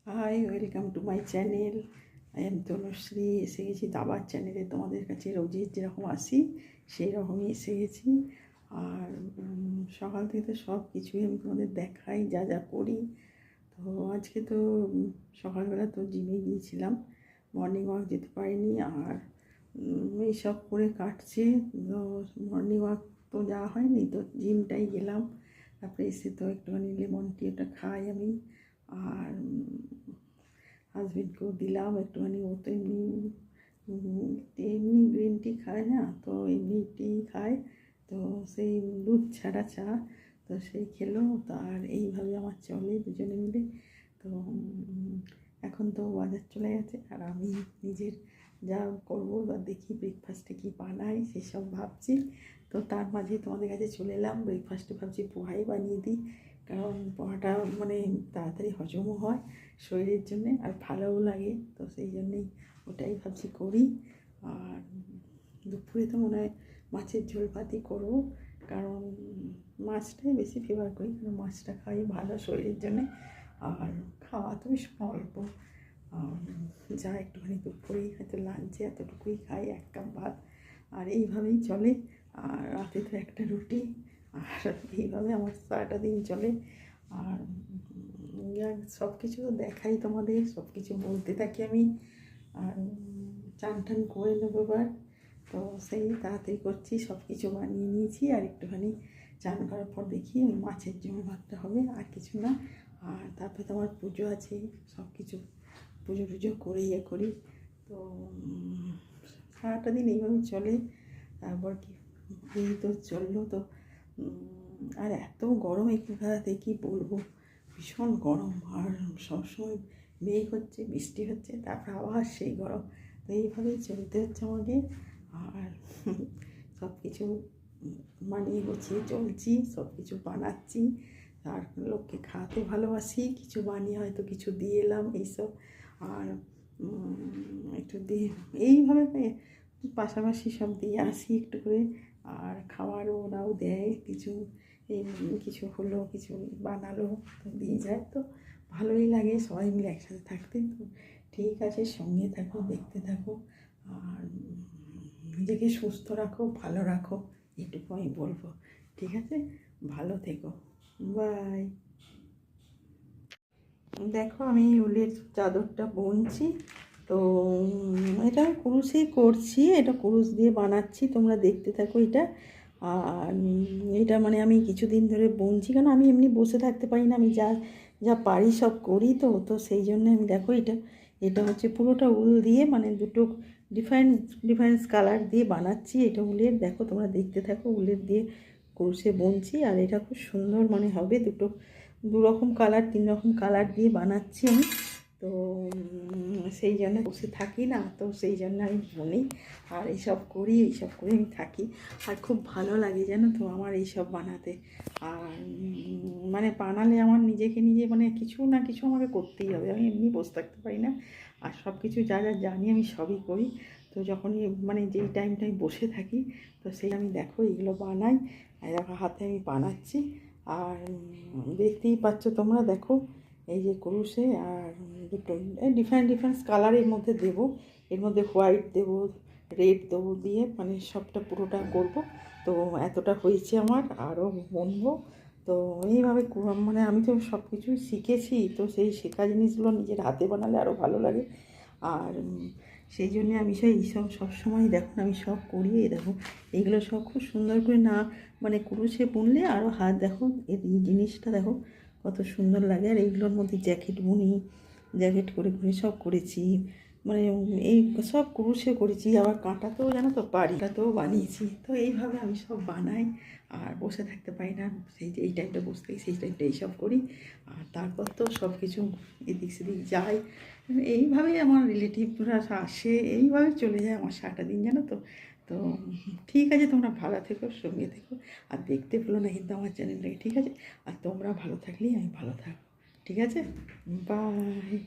High, welcome to my channel. I am Tanushree. এসে গেছি দাবার চ্যানেলে। তোমাদের কাছে রোজের যেরকম আসি সেই রকমই এসে গেছি। আর সকাল থেকে তো সব কিছুই আমি তোমাদের দেখাই, যা যা করি। তো আজকে তো সকালবেলা তো জিমে গিয়েছিলাম, মর্নিং ওয়াক যেতে পারিনি। আর এইসব করে কাটছে। তো মর্নিং ওয়াক তো যাওয়া হয়নি, তো জিমটাই গেলাম। তারপরে এসে তো একটুখানি লেমন টি ওটা খাই আমি। আর হাজবেন্ডকেও দিলাম একটুখানি। ও তো এমনি এমনি গ্রিন টি খায় না, তো এমনি টি খায়। তো সেই দুধ ছাড়া চা, তো সেই খেলো। তো আর এইভাবে আমার চলে দুজনে মিলে। তো এখন তো বাজার চলে গেছে, আর আমি নিজের যা করবো বা দেখি ব্রেকফাস্টে কী বানাই সেসব ভাবছি। তো তার মাঝে তোমাদের কাছে চলে এলাম। ব্রেকফাস্টে ভাবছি পোহাই বানিয়ে দিই, কারণ পোহাটা মানে তাড়াতাড়ি হজমও হয় শরীরের জন্যে, আর ভালোও লাগে। তো সেই জন্যেই ওটাই ভাবছি করি। আর দুপুরে তো মনে হয় মাছের ঝোল ভাতই করবো, কারণ মাছটাই বেশি ফেভার করি, কারণ মাছটা খাই ভালো শরীরের জন্যে। আর খাওয়া তো ভীষণ অল্প, যা একটুখানি দুপুরেই হয়তো লাঞ্চে এতটুকুই খাই, 1 কাপ ভাত। আর এইভাবেই চলে। আর রাতে তো একটা রুটি। আর এইভাবে আমার সারাটা দিন চলে। আর সব কিছু দেখাই তোমাদের, সব কিছু বলতে থাকি আমি। আর চান টান করে নেবো এবার। তো সেই তাড়াতাড়ি করছি, সব কিছু বানিয়ে নিয়েছি। আর একটুখানি চান করার পর দেখি ওই মাছের ঝোল ভাতটা হবে, আর কিছু না। আর তারপরে তো আমার পুজো আছে, সব কিছু পুজো টুজো করে ইয়ে করি। তো সারাটা দিন এইভাবে চলে। তারপর কি এই তো চললো। তো আর এত গরম এখানটাতে কী বলবো, ভীষণ গরম। আর সবসময় মেঘ হচ্ছে, বৃষ্টি হচ্ছে, তারপর আবার সেই গরম। তো এইভাবেই চলতে হচ্ছে আমাকে। আর সব কিছু মানিয়ে গুছিয়ে চলছি, সব কিছু বানাচ্ছি। আর লোককে খাওয়াতে ভালোবাসি, কিছু বানিয়ে হয়তো কিছু দিয়ে এলাম এইসব। আর একটু দিয়ে এইভাবে পাশাপাশি সব দিয়ে আসি একটু করে। আর খাওয়ারও ওরাও দেয় কিছু, এই কিছু হলো, কিছু বানালো, তো দিয়ে যায়। তো ভালোই লাগে সবাই মিলে একসাথে থাকতে। তো ঠিক আছে, সঙ্গে থাকো, দেখতে থাকো। আর নিজেকে সুস্থ রাখো, ভালো রাখো, এটুকু আমি বলবো। ঠিক আছে, ভালো থেকো, বাই। দেখো আমি উলের চাদরটা বুনছি। তো এটা কুরুশেই করছি, এটা কুরুশ দিয়ে বানাচ্ছি, তোমরা দেখতে থাকো এটা। আর এটা মানে আমি কিছুদিন ধরে বুনছি, কারণ আমি এমনি বসে থাকতে পারি না, আমি যা যা পারি সব করি। তো তো সেই জন্য আমি দেখো এটা এটা হচ্ছে পুরোটা উল দিয়ে, মানে দুটো ডিফারেন্ট ডিফারেন্ট কালার দিয়ে বানাচ্ছি। এটা উলের, দেখো তোমরা দেখতে থাকো, উলের দিয়ে কুরুশে বুনছি। আর এটা খুব সুন্দর মানে হবে, দু রকম কালার, 3 রকম কালার দিয়ে বানাচ্ছি আমি। তো সেই জন্য বসে থাকি না, তো সেই জন্য আমি বলি আর এইসব করি, এইসব করে আমি থাকি। আর খুব ভালো লাগে জানো তো আমার এইসব বানাতে। আর মানে বানালে আমার নিজেকে নিজে মানে কিছু না কিছু আমাকে করতেই হবে, আমি এমনি বসে থাকতে পারি না। আর সব কিছু যা যা জানি আমি সবই করি। তো যখনই মানে যেই টাইমটা আমি বসে থাকি, তো সেই আমি দেখো এইগুলো বানাই, দেখো হাতে আমি বানাচ্ছি। আর দেখতেই পাচ্ছ তোমরা, দেখো এই যে কুরুশে। আর দুটো ডিফারেন্ট ডিফারেন্ট কালারের মধ্যে দেবো, এর মধ্যে হোয়াইট দেবো, রেড দেবো, দিয়ে মানে সবটা পুরোটা করব। তো এতটা হয়েছে আমার, আরও বুনবো। তো এইভাবে মানে আমি তো সব কিছুই শিখেছি, তো সেই শেখা জিনিসগুলো নিজের হাতে বানালে আরও ভালো লাগে। আর সেই জন্যে আমি এইসব সবসময় দেখো আমি সব করি। এই দেখো এইগুলো সব খুব সুন্দর করে না মানে কুরুশে বুনলে আরও হাত, দেখো এই জিনিসটা দেখো কত সুন্দর লাগে। আর এইগুলোর মধ্যে জ্যাকেট বুনি, জ্যাকেট করে করে সব করেছি, মানে এই সব কুরুশে করেছি। আবার কাঁটাতেও জানো তো পারি, কাঁটাতেও বানিয়েছি। তো এইভাবে আমি সব বানাই, আর বসে থাকতে পারি না, সেই যে এই টাইমটা বসে থাকি, সেই টাইমটা এইসব করি। আর তারপর তো সব কিছু এদিক সেদিক যাই, এইভাবেই আমার রিলেটিভরা আসে, এইভাবে চলে যায় আমার সারাটা দিন জানো তো। তো ঠিক আছে, তোমরা ভালো থেকো, সঙ্গে থেকো। আর দেখতে ভুলো না কিন্তু আমার চ্যানেলটাকে, ঠিক আছে? আর তোমরা ভালো থাকলেই আমি ভালো থাকবো, ঠিক আছে? বাই।